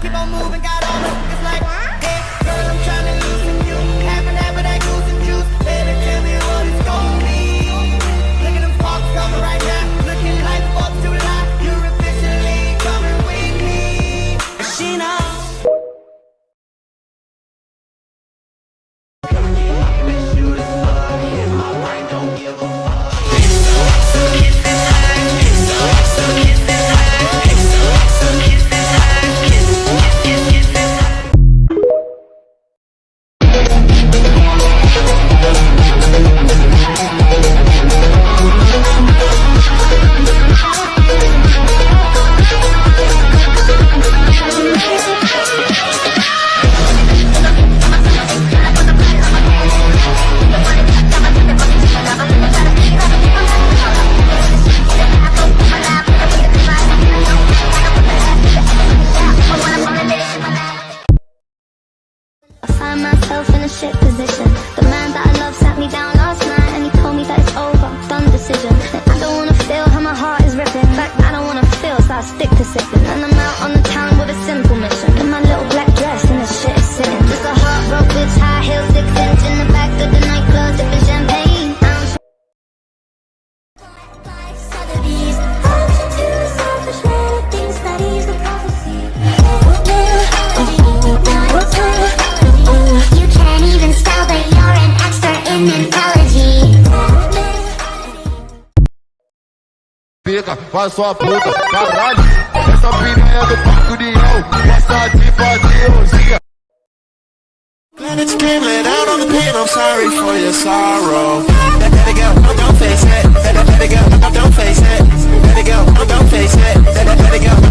Keep on moving, got all the niggas like, hey, girl, I'm tryna loosen you. Half and half of that goose and juice. Baby, tell me what it's gon' be. Look at them fox coming right now. Looking like the 4th of July. You're officially coming with me. She knows. In a shit position. The man that I love sat me down last night and he told me that it's over, done decision. And I don't wanna feel how my heart is ripping. In fact, I don't wanna feel, so I stick to sipping. And I'm out on the town with a simple mission. In my little black dress and the shit is sitting. Just a heartbroken bitch, high heels, 6 inch in the back of the nightclub, sipping champagne. Pica, faz sua puta, caralho. Essa piranha do Parque União, gosta de fazer orgia. Let it scream, lay down on the pain, I'm sorry for your sorrow. Let it go, don't face it. Let it go, don't face it. Let it go, don't face it. Let it go.